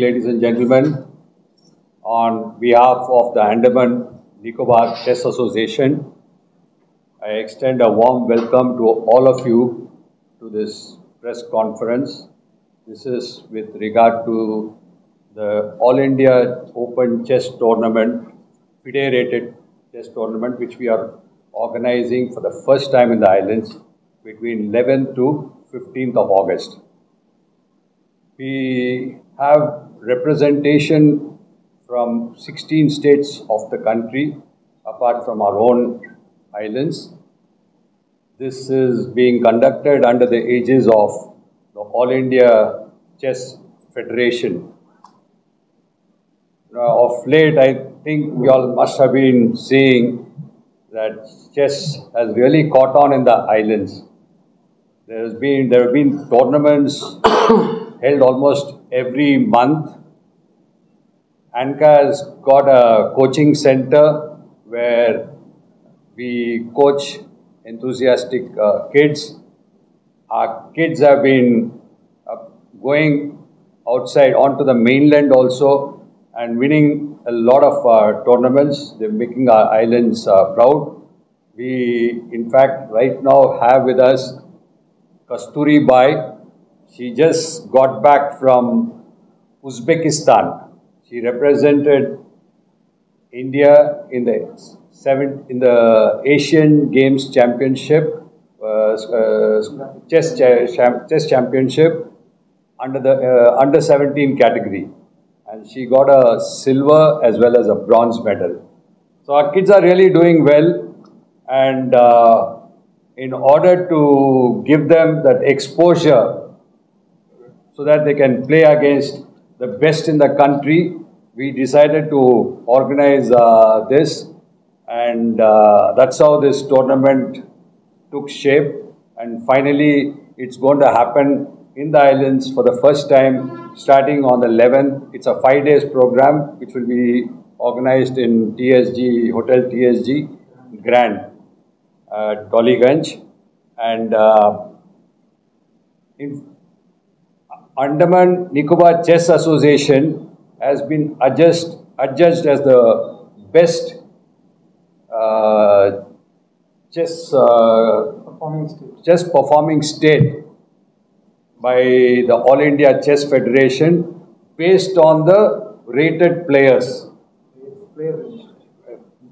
ladies and gentlemen. On behalf of the Andaman Nicobar Chess Association, I extend a warm welcome to all of you to this press conference. This is with regard to the All India Open Chess Tournament, FIDE-rated chess tournament, which we are organizing for the first time in the islands between 11th to 15th of August. We have representation from 16 states of the country, apart from our own islands. This is being conducted under the aegis of the All India Chess Federation. Of late, I think we all must have been seeing that chess has really caught on in the islands. There have been tournaments held almost every month. ANCA has got a coaching center where we coach enthusiastic kids. Our kids have been going outside onto the mainland also and winning a lot of tournaments. They're making our islands proud. We, in fact, right now have with us Kasturi Bai. She just got back from Uzbekistan. She represented India in the Asian Games Championship, chess championship under the under 17 category, and she got a silver as well as a bronze medal. So our kids are really doing well, and in order to give them that exposure so that they can play against the best in the country, we decided to organize this, and that's how this tournament took shape. And finally, it's going to happen in the islands for the first time, starting on the 11th. It's a 5-day program, which will be organized in TSG, Hotel TSG, Grand, Dollygunge. And in Andaman Nicobar Chess Association has been adjudged as the best chess performing state by the All India Chess Federation based on the rated players,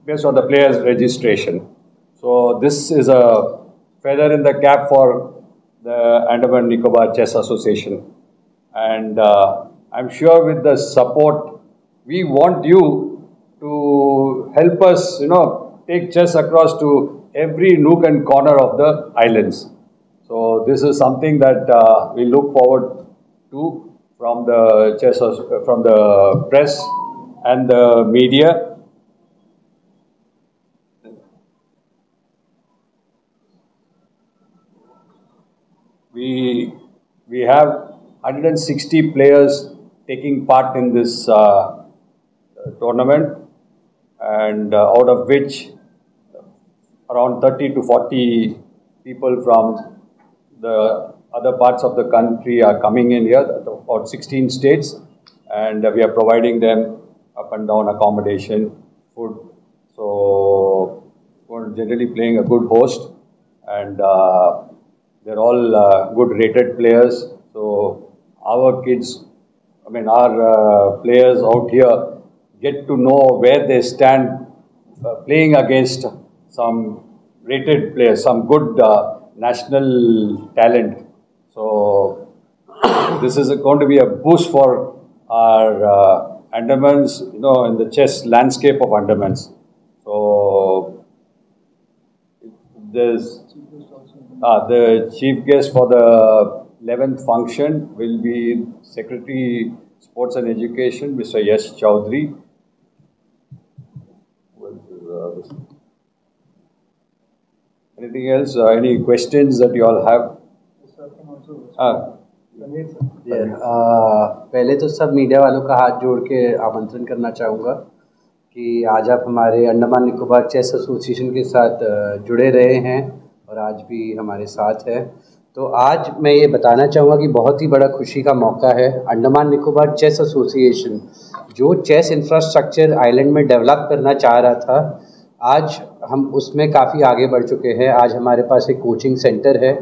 based on the players' registration. So this is a feather in the cap for the Andaman Nicobar Chess Association. And I'm sure with the support, we want you to help us, take chess across to every nook and corner of the islands. So this is something that we look forward to from the press and the media. We have 160 players taking part in this tournament, and out of which around 30 to 40 people from the other parts of the country are coming in here, about 16 states, and we are providing them up and down accommodation, food. So we're generally playing a good host, and they're all good rated players. So our kids, our players out here get to know where they stand playing against some rated players, some good national talent. So this is going to be a boost for our Andamans, in the chess landscape of Andamans. So there's the chief guest for the 11th function will be Secretary Sports and Education, Mr. Yash Chaudhary. Anything else? Any questions that you all have? पहले तो सब media वालों का हाथ जोड़ के आमंत्रण करना चाहूँगा कि आज आप हमारे अंडमान निकोबार चेस एसोसिएशन के साथ जुड़े रहे हैं और आज भी हमारे साथ है। तो आज मैं ये बताना चाहूँगा कि बहुत ही बड़ा खुशी का मौका है। अंडमान निकोबार चेस एसोसिएशन जो चेस इंफ्रास्ट्रक्चर आइलैंड में डेवलप करना चाह रहा था, आज हम उसमें काफ़ी आगे बढ़ चुके हैं। आज हमारे पास एक कोचिंग सेंटर है,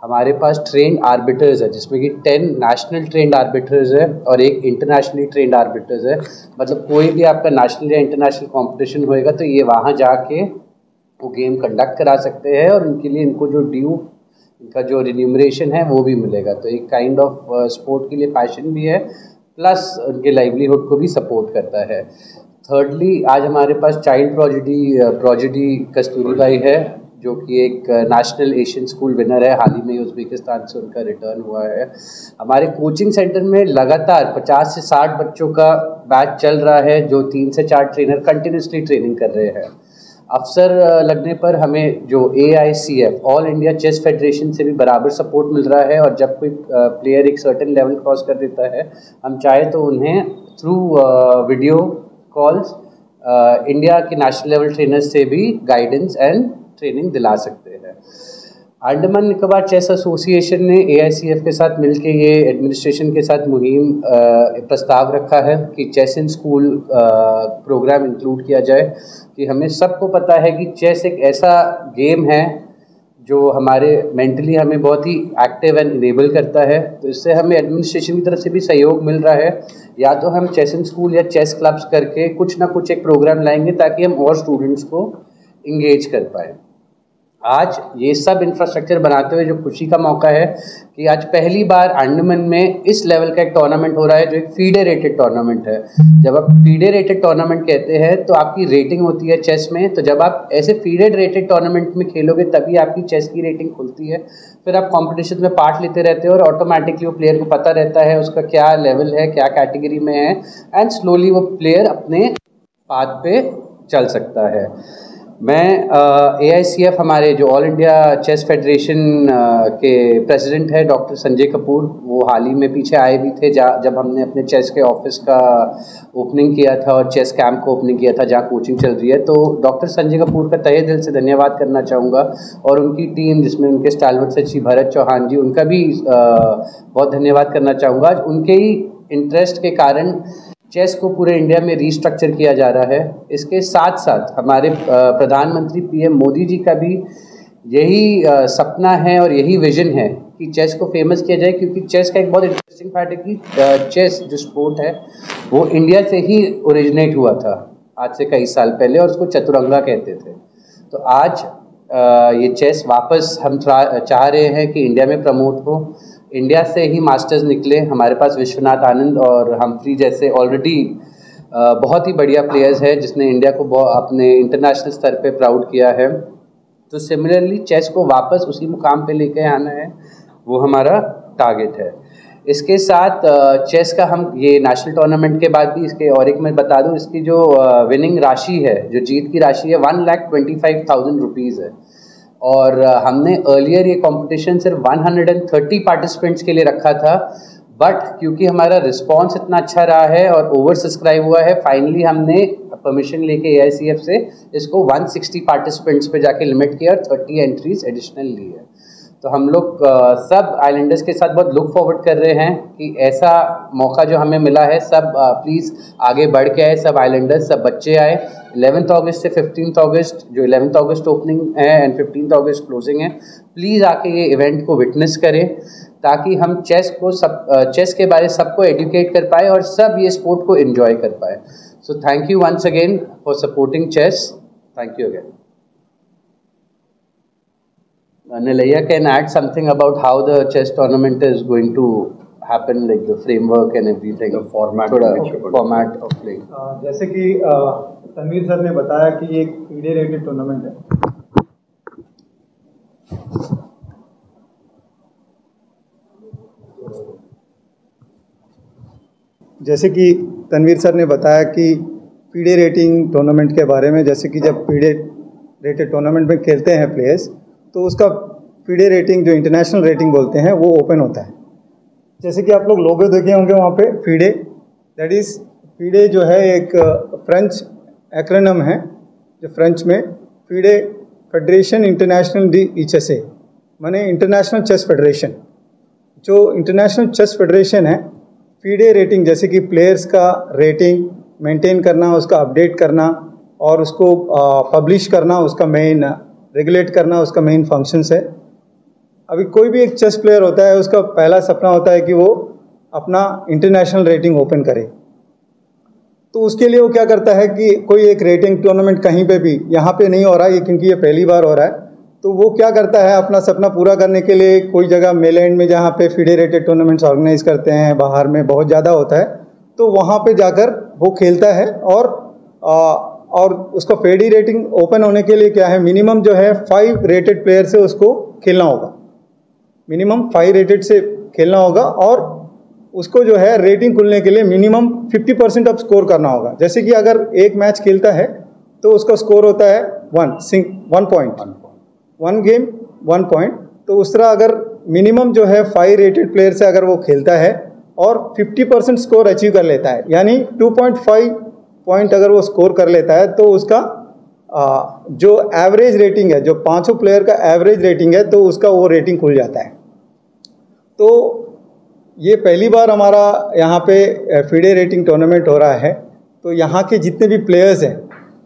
हमारे पास ट्रेंड आर्बिटर्स है जिसमें कि 10 नेशनल ट्रेंड आर्बिटर्स है और एक इंटरनेशनली ट्रेंड आर्बिटर्स है। मतलब कोई भी आपका नेशनल या इंटरनेशनल कंपटीशन होएगा तो ये वहाँ जाके वो गेम कंडक्ट करा सकते हैं और उनके लिए इनको जो ड्यू इनका जो रिन्यूमरेशन है वो भी मिलेगा। तो एक काइंड ऑफ स्पोर्ट के लिए पैशन भी है, प्लस उनके लाइवलीहुड को भी सपोर्ट करता है। थर्डली, आज हमारे पास चाइल्ड प्रोजेडी कस्तूरीबाई है जो कि एक नेशनल एशियन स्कूल विनर है। हाल ही में उज़्बेकिस्तान से उनका रिटर्न हुआ है। हमारे कोचिंग सेंटर में लगातार 50 से 60 बच्चों का बैच चल रहा है जो 3 से 4 ट्रेनर कंटिन्यूसली ट्रेनिंग कर रहे हैं। अवसर लगने पर हमें जो AICF All India Chess Federation से भी बराबर सपोर्ट मिल रहा है और जब कोई प्लेयर एक सर्टेन लेवल क्रॉस कर देता है, हम चाहे तो उन्हें थ्रू वीडियो कॉल्स इंडिया के नेशनल लेवल ट्रेनर्स से भी गाइडेंस एंड ट्रेनिंग दिला सकते हैं। अंडमान निकोबार चेस एसोसिएशन ने AICF के साथ मिलकर ये एडमिनिस्ट्रेशन के साथ मुहिम प्रस्ताव रखा है कि chess in school program include किया जाए। कि हमें सबको पता है कि चेस एक ऐसा गेम है जो हमारे मेंटली हमें बहुत ही एक्टिव एंड इनेबल करता है। तो इससे हमें एडमिनिस्ट्रेशन की तरफ से भी सहयोग मिल रहा है। या तो हम चेस इन स्कूल या चेस क्लब्स करके कुछ ना कुछ एक प्रोग्राम लाएंगे ताकि हम और स्टूडेंट्स को इंगेज कर पाए। आज ये सब इंफ्रास्ट्रक्चर बनाते हुए जो खुशी का मौका है कि आज पहली बार अंडमान में इस लेवल का एक टूर्नामेंट हो रहा है जो एक फीडे रेटेड टूर्नामेंट है। जब आप फीडे रेटेड टूर्नामेंट कहते हैं तो आपकी रेटिंग होती है चेस में। तो जब आप ऐसे फीडेड रेटेड टूर्नामेंट में खेलोगे तभी आपकी चेस की रेटिंग खुलती है। फिर आप कॉम्पिटिशन में पार्ट लेते रहते हो और ऑटोमेटिकली वो प्लेयर को पता रहता है उसका क्या लेवल है, क्या कैटेगरी में है, एंड स्लोली वो प्लेयर अपने पाथ पे चल सकता है। मैं AICF हमारे जो ऑल इंडिया चेस फेडरेशन के प्रेसिडेंट है डॉक्टर संजय कपूर, वो हाल ही में पीछे आए भी थे जब हमने अपने चेस के ऑफिस का ओपनिंग किया था और चेस कैंप को ओपनिंग किया था जहाँ कोचिंग चल रही है। तो डॉक्टर संजय कपूर का तहे दिल से धन्यवाद करना चाहूँगा और उनकी टीम जिसमें उनके स्टालवर्ड सचिव भरत चौहान जी, उनका भी बहुत धन्यवाद करना चाहूँगा। उनके ही इंटरेस्ट के कारण चेस को पूरे इंडिया में रीस्ट्रक्चर किया जा रहा है। इसके साथ साथ हमारे प्रधानमंत्री PM मोदी जी का भी यही सपना है और यही विजन है कि चेस को फेमस किया जाए, क्योंकि चेस का एक बहुत इंटरेस्टिंग फैक्ट है कि चेस जो स्पोर्ट है वो इंडिया से ही ओरिजिनेट हुआ था आज से कई साल पहले और उसको चतुरंगा कहते थे। तो आज ये चेस वापस हम चाह रहे हैं कि इंडिया में प्रमोट हो। इंडिया से ही मास्टर्स निकले, हमारे पास विश्वनाथ आनंद और हम्फ्री जैसे ऑलरेडी बहुत ही बढ़िया प्लेयर्स हैं जिसने इंडिया को अपने इंटरनेशनल स्तर पे प्राउड किया है। तो सिमिलरली चेस को वापस उसी मुकाम पे लेके आना है, वो हमारा टारगेट है। इसके साथ चेस का हम ये नेशनल टूर्नामेंट के बाद भी इसके और एक मैं बता दूं, इसकी जो विनिंग राशि है, जो जीत की राशि है 1,25,000 रुपीज़ है। और हमने अर्लियर ये कंपटीशन सिर्फ 130 पार्टिसिपेंट्स के लिए रखा था, बट क्योंकि हमारा रिस्पांस इतना अच्छा रहा है और ओवर सब्सक्राइब हुआ है, फाइनली हमने परमिशन लेके AICF से इसको 160 पार्टिसिपेंट्स पे जाके लिमिट किया और 30 एंट्रीज एडिशनल ली है। तो हम लोग सब आइलैंडर्स के साथ बहुत लुक फॉरवर्ड कर रहे हैं कि ऐसा मौका जो हमें मिला है, सब प्लीज़ आगे बढ़ के आए, सब आइलैंडर्स, सब बच्चे आए। 11 अगस्त से 15 अगस्त, जो 11 अगस्त ओपनिंग है एंड 15 अगस्त क्लोजिंग है, प्लीज़ आके ये इवेंट को विटनेस करें ताकि हम चेस के बारे सबको एजुकेट कर पाए और सब ये स्पोर्ट को एंजॉय कर पाए। So thank you once again for supporting chess. Thank you again. Nilayya can add something about how the chess tournament is going to happen, like the framework and everything, the format of playing. जैसे कि Tanveer sir ने बताया कि ये एक FIDE rated tournament है। जैसे कि तनवीर सर ने बताया कि फीडे रेटिंग टूर्नामेंट के बारे में, जैसे कि जब फीडे रेटेड टूर्नामेंट में खेलते हैं प्लेयर्स तो उसका फीडे रेटिंग जो इंटरनेशनल रेटिंग बोलते हैं वो ओपन होता है। जैसे कि आप लोग लोगो देखे होंगे वहाँ पे फीडे, दैट इज़ फीडे जो है एक फ्रेंच एक्रोनिम है जो फ्रेंच में FIDE federation international D HSA माने इंटरनेशनल चेस फेडरेशन, जो इंटरनेशनल चेस फेडरेशन है, फीडे रेटिंग जैसे कि प्लेयर्स का रेटिंग मेंटेन करना, उसका अपडेट करना और उसको पब्लिश करना, उसका मेन रेगुलेट करना उसका मेन फंक्शंस है। अभी कोई भी एक चेस प्लेयर होता है, उसका पहला सपना होता है कि वो अपना इंटरनेशनल रेटिंग ओपन करे। तो उसके लिए वो क्या करता है कि कोई एक रेटिंग टूर्नामेंट कहीं पे भी, यहाँ पे नहीं हो रहा है क्योंकि ये पहली बार हो रहा है, तो वो क्या करता है अपना सपना पूरा करने के लिए कोई जगह मेलैंड में जहाँ पे फीडे रेटेड टूर्नामेंट्स ऑर्गेनाइज करते हैं, बाहर में बहुत ज़्यादा होता है, तो वहाँ पे जाकर वो खेलता है। और उसका फीडे रेटिंग ओपन होने के लिए क्या है, मिनिमम जो है 5 रेटेड प्लेयर से उसको खेलना होगा, मिनिमम 5 रेटेड से खेलना होगा। और उसको जो है रेटिंग खुलने के लिए मिनिमम 50% ऑफ स्कोर करना होगा। जैसे कि अगर एक मैच खेलता है तो उसका स्कोर होता है 1 पॉइंट, 1 गेम 1 पॉइंट। तो उस तरह अगर मिनिमम जो है 5 रेटेड प्लेयर से अगर वो खेलता है और 50% स्कोर अचीव कर लेता है, यानी 2.5 पॉइंट अगर वो स्कोर कर लेता है, तो उसका जो एवरेज रेटिंग है, जो पांचों प्लेयर का एवरेज रेटिंग है, तो उसका वो रेटिंग खुल जाता है। तो ये पहली बार हमारा यहाँ पे फीडे रेटिंग टूर्नामेंट हो रहा है। तो यहाँ के जितने भी प्लेयर्स हैं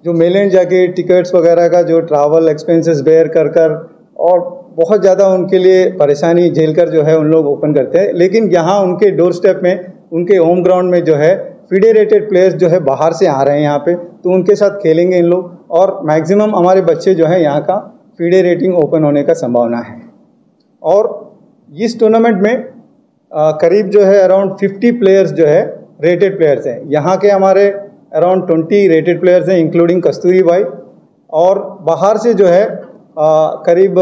जो मेलैंड जाके टिकट्स वगैरह का जो ट्रैवल एक्सपेंसेस बेयर कर और बहुत ज़्यादा उनके लिए परेशानी झेल कर जो है उन लोग ओपन करते हैं, लेकिन यहाँ उनके डोर स्टेप में, उनके होम ग्राउंड में जो है फीडे रेटेड प्लेयर्स जो है बाहर से आ रहे हैं यहाँ पे, तो उनके साथ खेलेंगे इन लोग। और मैक्सिमम हमारे बच्चे जो है यहाँ का फीडे रेटिंग ओपन होने का संभावना है। और इस टूर्नामेंट में करीब जो है अराउंड 50 प्लेयर्स जो है रेटेड प्लेयर्स हैं। यहाँ के हमारे अराउंड 20 रेटेड प्लेयर्स हैं इंक्लूडिंग कस्तूरी भाई, और बाहर से जो है करीब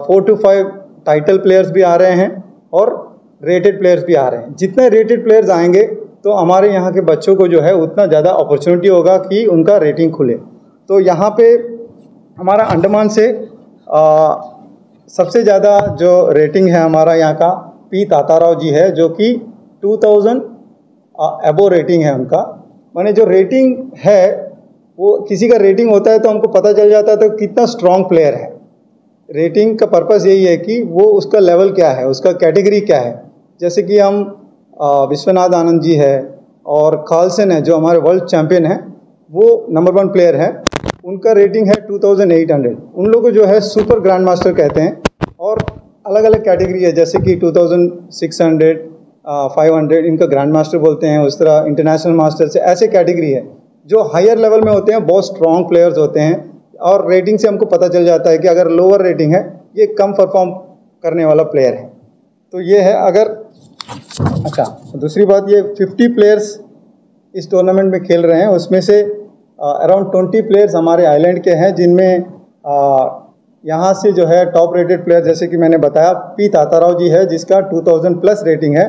4 to 5 टाइटल प्लेयर्स भी आ रहे हैं और रेटेड प्लेयर्स भी आ रहे हैं। जितने रेटेड प्लेयर्स आएंगे तो हमारे यहाँ के बच्चों को जो है उतना ज़्यादा अपॉर्चुनिटी होगा कि उनका रेटिंग खुले। तो यहाँ पे हमारा अंडमान से सबसे ज़्यादा जो रेटिंग है हमारा यहाँ का पी ताताराव जी है, जो कि 2000 एबो रेटिंग है उनका। माने जो रेटिंग है वो किसी का रेटिंग होता है तो हमको पता चल जाता है तो कितना स्ट्रॉन्ग प्लेयर है। रेटिंग का पर्पस यही है कि वो उसका लेवल क्या है, उसका कैटेगरी क्या है। जैसे कि हम विश्वनाथ आनंद जी है और खालसन है जो हमारे वर्ल्ड चैम्पियन है, वो नंबर 1 प्लेयर है, उनका रेटिंग है 2800। उन लोगों को जो है सुपर ग्रैंड मास्टर कहते हैं। और अलग अलग कैटेगरी है, जैसे कि 2600, 500 इनका ग्रैंड मास्टर बोलते हैं। उस तरह इंटरनेशनल मास्टर से ऐसे कैटेगरी है जो हायर लेवल में होते हैं, बहुत स्ट्रॉन्ग प्लेयर्स होते हैं। और रेटिंग से हमको पता चल जाता है कि अगर लोअर रेटिंग है ये कम परफॉर्म करने वाला प्लेयर है। तो ये है। अगर अच्छा, दूसरी बात, ये 50 प्लेयर्स इस टूर्नामेंट में खेल रहे हैं, उसमें से अराउंड 20 प्लेयर्स हमारे आइलैंड के हैं, जिनमें यहाँ से जो है टॉप रेटेड प्लेयर जैसे कि मैंने बताया पी ताताराव जी है जिसका 2000 प्लस रेटिंग है।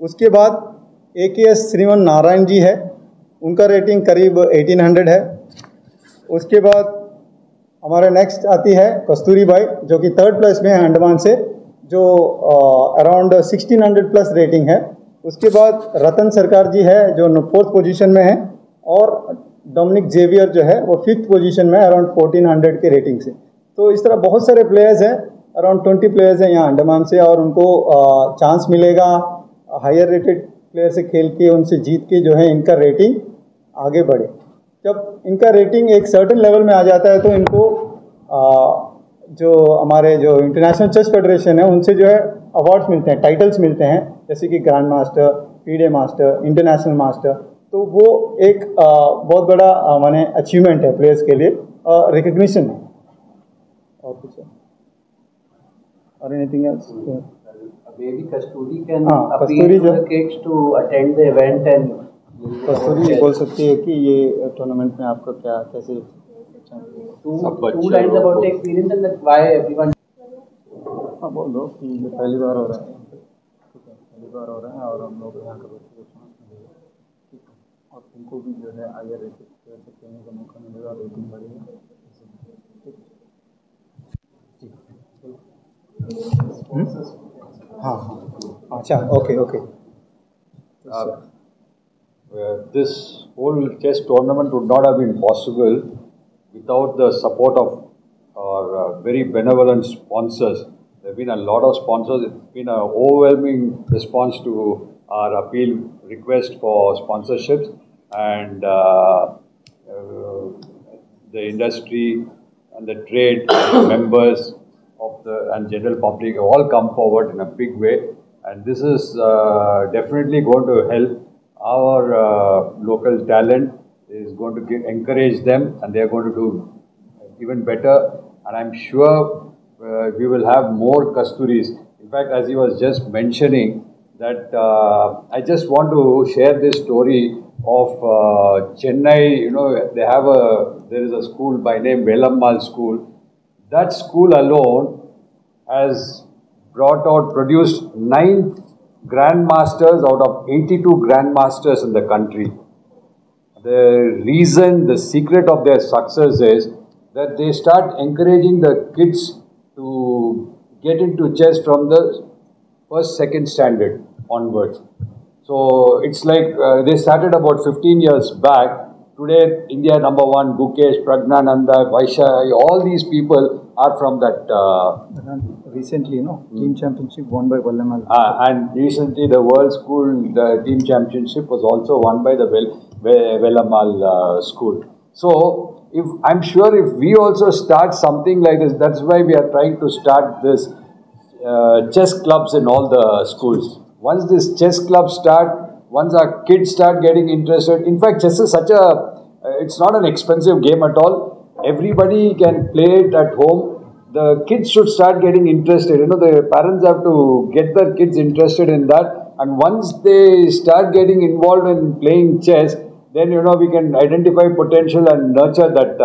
उसके बाद AKS श्रीमान नारायण जी है, उनका रेटिंग करीब 1800 है। उसके बाद हमारे नेक्स्ट आती है कस्तूरी बाई जो कि 3rd प्लेस में है अंडमान से, जो अराउंड 1600 प्लस रेटिंग है। उसके बाद रतन सरकार जी है जो 4th पोजीशन में है, और डोमिनिक जेवियर जो है वो 5th पोजीशन में अराउंड 1400 के रेटिंग से। तो इस तरह बहुत सारे प्लेयर्स हैं, अराउंड 20 प्लेयर्स हैं यहाँ अंडमान से, और उनको चांस मिलेगा हायर रेटेड प्लेयर से खेल के, उनसे जीत के जो है इनका रेटिंग आगे बढ़े। जब इनका रेटिंग एक सर्टेन लेवल में आ जाता है तो इनको जो हमारे जो इंटरनेशनल चेस फेडरेशन है उनसे जो है अवार्ड्स मिलते हैं, टाइटल्स मिलते हैं, जैसे कि grand master, FIDE master, international master. तो वो एक बहुत बड़ा माने अचीवमेंट है प्लेयर्स के लिए, रिकग्निशन है। और कुछ और anything else? Maybe Kasturi can Kasturi appeal to the kids to attend the event and कस्तूरी बोल सकती है कि ये टूर्नामेंट में आपको क्या कैसे two lines about the experience and that why everyone. हाँ बोल दो कि ये पहली बार हो रहा है, ठीक है, पहली बार हो रहा है और हम लोग यहाँ का बच्चे को चांस मिलेगा, ठीक है, और उनको भी जो है हायर रेटेड प्लेयर से खेलने का मौका मिलेगा, रेटिंग बढ़ेगा, ठीक। हाँ हाँ, अच्छा, okay. This whole chess tournament would not have been possible without the support of our very benevolent sponsors, have been a lot of sponsors. It's been an overwhelming response to our appeal request for sponsorships, and the industry and the trade members of the and general public have all come forward in a big way, and this is definitely going to help our local talent. Is going to encourage them, and they are going to do even better. And I'm sure we will have more Kasturis. In fact, as he was just mentioning, that I just want to share this story of Chennai. You know, there is a school by name Velammal School. That school alone has produced 9 grandmasters out of 82 grandmasters in the country. The reason, the secret of their success is that they start encouraging the kids to get into chess from the first, second standard onwards. So it's like they started about 15 years back. Today, India #1, Gukesh, Pragnananda, Vaishya, all these people are from that. Recently, team championship won by Velammal. And recently, the World School Team Championship was also won by the Velammal School. So, I'm sure if we also start something like this, that's why we are trying to start this chess clubs in all the schools. Once this chess clubs start, once our kids start getting interested, in fact, chess is it's not an expensive game at all. Everybody can play it at home. The kids should start getting interested. The parents have to get their kids interested in that. And once they start getting involved in playing chess, then, we can identify potential and nurture that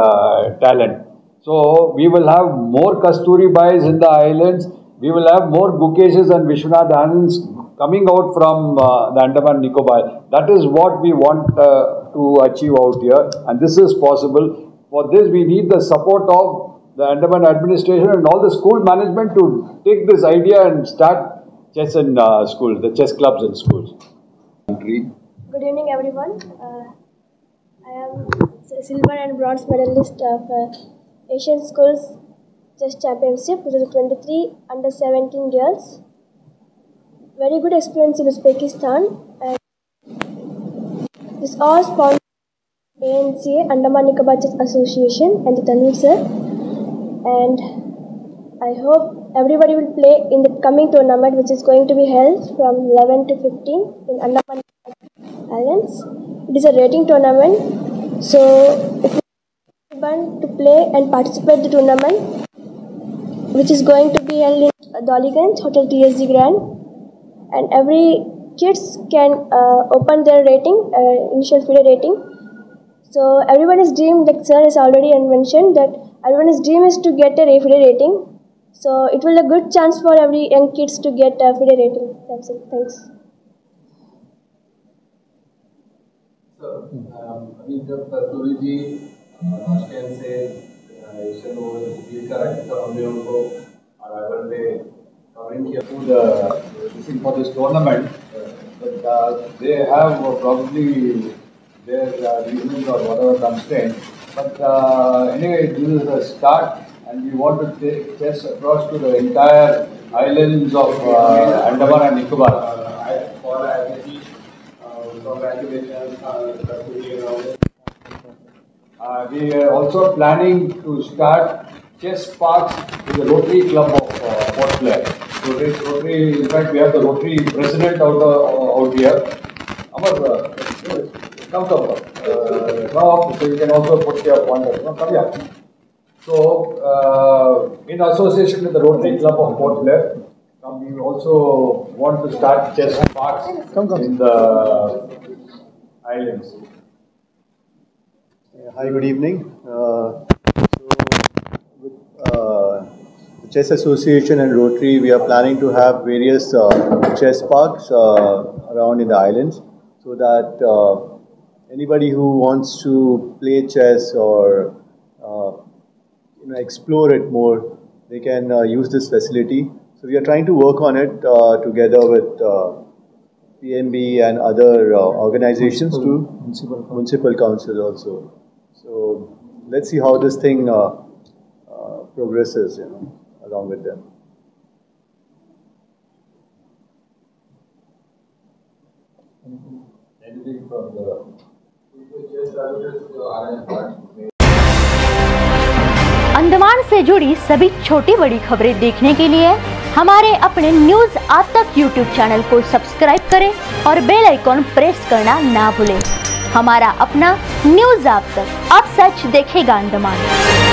talent. So, we will have more Kasturi Bais in the islands. We will have more Gukeshes and Vishwanath Anands coming out from the Andaman Nicobar. That is what we want to achieve out here, and this is possible. For this, we need the support of the Andaman administration and all the school management to take this idea and start chess in schools, the chess clubs in schools. Good evening, everyone. I am silver and bronze medalist of Asian Schools Chess Championship 2023 under-17 girls. Very good experience in Uzbekistan, and this all sponsored ANCA, Andaman Nicobar Chess Association, and the Tanveer sir. And I hope everybody will play in the coming tournament, which is going to be held from 11 to 15 in Andaman Islands. It is a rating tournament, so if you want to play and participate in the tournament, which is going to be held in Dollyganj Hotel TSG Grand. And every kids can open their rating, initial FIDE rating. So everyone's dream, like sir has already mentioned, that everyone's dream is to get a FIDE rating. So it will be a good chance for every young kids to get a FIDE rating. That's it. Thanks. So, अभी जब कस्तूरी जी राष्ट्रीय से Asian over जीत कर आए तो हमने उनको arrival पे कमेंट किया For this tournament, but they have probably their reasons or whatever constraint. But anyway, this is a start, and we want to take chess across to the entire islands of Andaman and Nicobar. Congratulations, We are also planning to start chess parks with the Rotary Club of Port Blair. So Rotary, in fact, we have the Rotary president out here. Amar, come up. Now, so you can also put your pointer. Come here. So, in association with the Rotary Club of Port Blair, we also want to start chess parks in the islands. Hi, good evening. With the Chess Association and Rotary, we are planning to have various chess parks around in the islands, so that anybody who wants to play chess or explore it more, they can use this facility. So we are trying to work on it together with PMB and other organizations too, municipal council also. So let's see how this thing progresses, along with them. reading from the chess targets जो आ रहे हैं part में। अंडमान से जुड़ी सभी छोटी बड़ी खबरें देखने के लिए हमारे अपने न्यूज आज तक यूट्यूब चैनल को सब्सक्राइब करें और बेल आइकॉन प्रेस करना ना भूलें। हमारा अपना न्यूज आज तक, अब सच देखेगा अंडमान।